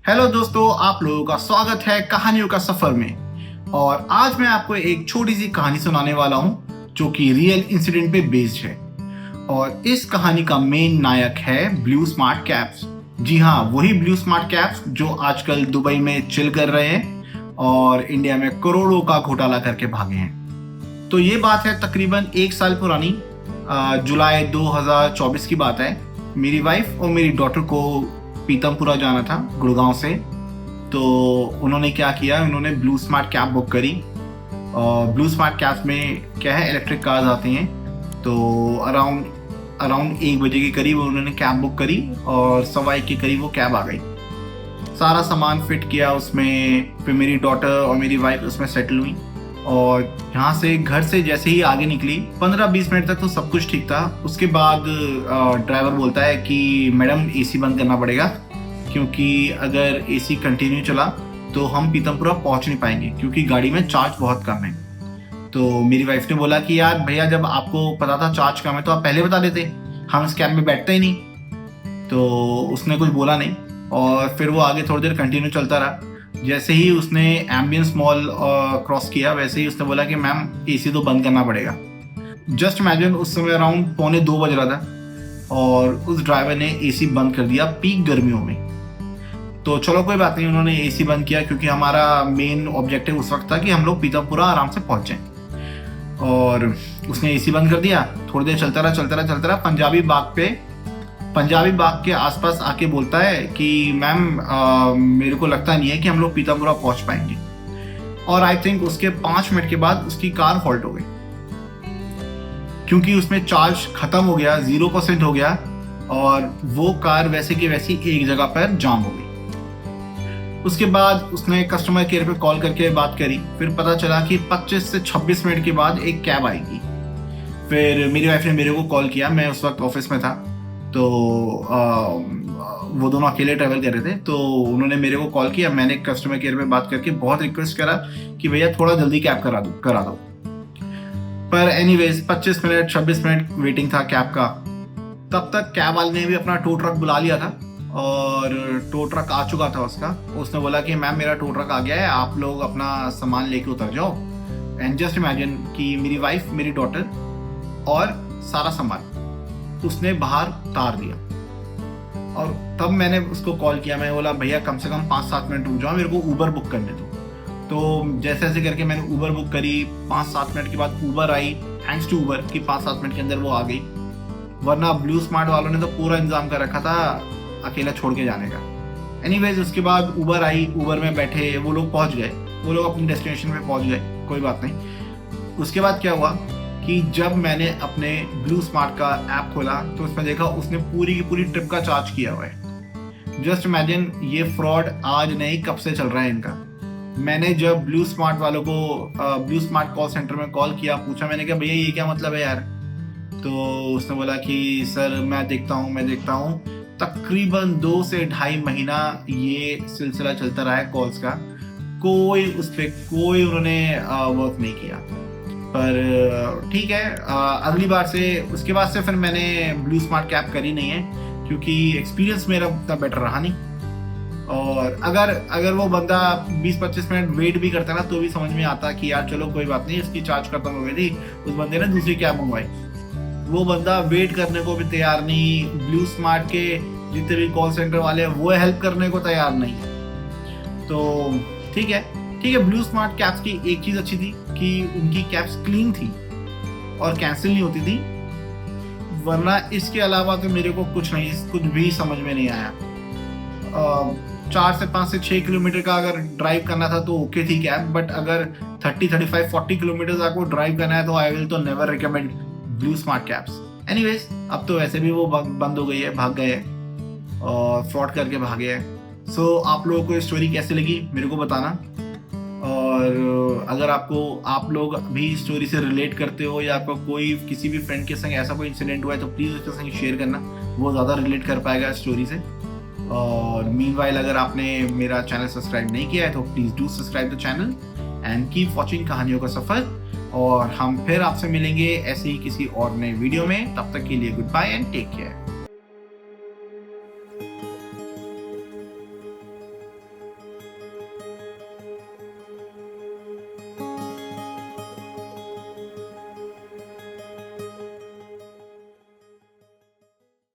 Hello दोस्तों, आप लोगों का स्वागत है कहानियों का सफर में। और आज मैं आपको एक छोटी सी कहानी सुनाने वाला हूं जो कि रियल इंसिडेंट पे बेस्ड है। और इस कहानी का मेन नायक है ब्लू स्मार्ट कैप्स। जी हाँ, वही ब्लू स्मार्ट कैप्स जो आजकल दुबई में चिल कर रहे हैं और इंडिया में करोड़ों का घोटाला करके भागे हैं। तो ये बात है तकरीबन 1 साल पुरानी, जुलाई 2024 की बात है। मेरी वाइफ और मेरी डॉटर को पीतमपुरा जाना था गुड़गांव से। तो उन्होंने क्या किया, उन्होंने ब्लू स्मार्ट कैब बुक करी। और ब्लू स्मार्ट कैब में क्या है, इलेक्ट्रिक कार्स आती हैं। तो अराउंड 1 बजे के करीब उन्होंने कैब बुक करी और 1:15 के करीब वो कैब आ गई। सारा सामान फिट किया उसमें, फिर मेरी डॉटर और मेरी वाइफ उसमें सेटल हुई। और यहाँ से घर से जैसे ही आगे निकली 15-20 मिनट तक तो सब कुछ ठीक था। उसके बाद ड्राइवर बोलता है कि मैडम एसी बंद करना पड़ेगा, क्योंकि अगर एसी कंटिन्यू चला तो हम पीतमपुरा पहुँच नहीं पाएंगे, क्योंकि गाड़ी में चार्ज बहुत कम है। तो मेरी वाइफ ने बोला कि यार भैया, जब आपको पता था चार्ज कम है तो आप पहले बता देते, हम इस कैब में बैठते ही नहीं। तो उसने कुछ बोला नहीं और फिर वो आगे थोड़ी देर कंटिन्यू चलता रहा। जैसे ही उसने एम्बियंस मॉल क्रॉस किया वैसे ही उसने बोला कि मैम एसी तो बंद करना पड़ेगा। जस्ट इमेजिन, उस समय अराउंड 1:45 बज रहा था और उस ड्राइवर ने एसी बंद कर दिया पीक गर्मियों में। तो चलो कोई बात नहीं, उन्होंने एसी बंद किया क्योंकि हमारा मेन ऑब्जेक्टिव उस वक्त था कि हम लोग पीतमपुरा आराम से पहुंच जाएं। और उसने एसी बंद कर दिया। थोड़ी देर चलता रहा। पंजाबी बाग के आसपास आके बोलता है कि मैम मेरे को लगता नहीं है कि हम लोग पीतमपुरा पहुंच पाएंगे। और आई थिंक उसके 5 मिनट के बाद उसकी कार हॉल्ट हो गई, क्योंकि उसमें चार्ज खत्म हो गया, 0% हो गया और वो कार वैसे की वैसी एक जगह पर जाम हो गई। उसके बाद उसने कस्टमर केयर पे कॉल करके बात करी। फिर पता चला कि 25 से 26 मिनट के बाद एक कैब आएगी। फिर मेरी वाइफ ने मेरे को कॉल किया, मैं उस वक्त ऑफिस में था। तो वो दोनों अकेले ट्रैवल कर रहे थे। तो उन्होंने मेरे को कॉल किया। मैंने कस्टमर केयर में बात करके बहुत रिक्वेस्ट करा कि भैया थोड़ा जल्दी कैब करा दो। पर एनीवेज 25 मिनट 26 मिनट वेटिंग था कैब का। तब तक कैब वाले ने भी अपना टो ट्रक बुला लिया था और टो ट्रक आ चुका था उसका। उसने बोला कि मैम मेरा टो ट्रक आ गया है, आप लोग अपना सामान लेके उतर जाओ। एंड जस्ट इमेजिन कि मेरी वाइफ, मेरी डॉटर और सारा सामान उसने बाहर उतार दिया। और तब मैंने उसको कॉल किया। मैं बोला भैया कम से कम 5-7 मिनट रुक जाओ, मेरे को ऊबर बुक करने दो। तो जैसे ऐसे करके मैंने ऊबर बुक करी। 5-7 मिनट के बाद ऊबर आई। थैंक्स टू ऊबर कि 5-7 मिनट के अंदर वो आ गई, वरना ब्लू स्मार्ट वालों ने तो पूरा इंतजाम कर रखा था अकेला छोड़ के जाने का। एनीवेज उसके बाद ऊबर आई, ऊबर में बैठे वो लोग पहुंच गए, वो लोग अपनी डेस्टिनेशन पे पहुंच गए, कोई बात नहीं। उसके बाद क्या हुआ कि जब मैंने अपने ब्लू स्मार्ट का ऐप खोला तो उसमें देखा उसने पूरी की पूरी ट्रिप का चार्ज किया हुआ है। जस्ट इमेजिन, ये फ्रॉड आज नहीं कब से चल रहा है इनका। मैंने जब ब्लू स्मार्ट वालों को ब्लू स्मार्ट कॉल सेंटर में कॉल किया, पूछा मैंने कहा भैया ये क्या मतलब है यार। तो उसने बोला कि सर मैं देखता हूँ। तकरीबन 2 से 2.5 महीना ये सिलसिला चलता रहा है कॉल्स का। कोई उस पर कोई उन्होंने वर्क नहीं किया। पर ठीक है, अगली बार से, उसके बाद से फिर मैंने ब्लू स्मार्ट कैब करी नहीं है, क्योंकि एक्सपीरियंस मेरा उतना बेटर रहा नहीं। और अगर वो बंदा 20-25 मिनट वेट भी करता ना तो भी समझ में आता कि यार चलो कोई बात नहीं, उसकी चार्ज खत्म हो गई थी, उस बंदे ने दूसरी कैब मंगवाई। वो बंदा वेट करने को भी तैयार नहीं। ब्लू स्मार्ट के जितने भी कॉल सेंटर वाले हैं वो हेल्प करने को तैयार नहीं। तो ठीक है, ब्लू स्मार्ट कैब्स की एक चीज अच्छी थी कि उनकी कैब्स क्लीन थी और कैंसिल नहीं होती थी, वरना इसके अलावा तो मेरे को कुछ भी समझ में नहीं आया। 4 से 5 से 6 किलोमीटर का अगर ड्राइव करना था तो ओके थी कैब, बट अगर 30, 35, 40 किलोमीटर आपको ड्राइव करना है तो आई विल तो never recommend blue smart cabs. Anyways, अब तो वैसे भी वो बंद हो गई है, भाग गए हैं और फ्रॉड करके भागे हैं। सो आप लोगों को ये स्टोरी कैसी लगी मेरे को बताना। और अगर आप लोग भी स्टोरी से रिलेट करते हो या आपका कोई किसी भी फ्रेंड के संग ऐसा कोई इंसिडेंट हुआ है तो प्लीज़ उसके संग शेयर करना, वो ज़्यादा रिलेट कर पाएगा स्टोरी से। और मीनवाइल अगर आपने मेरा चैनल सब्सक्राइब नहीं किया है तो please do subscribe the channel and keep watching कहानियों का सफ़र। और हम फिर आपसे मिलेंगे ऐसे ही किसी और नए वीडियो में। तब तक के लिए goodbye and take care.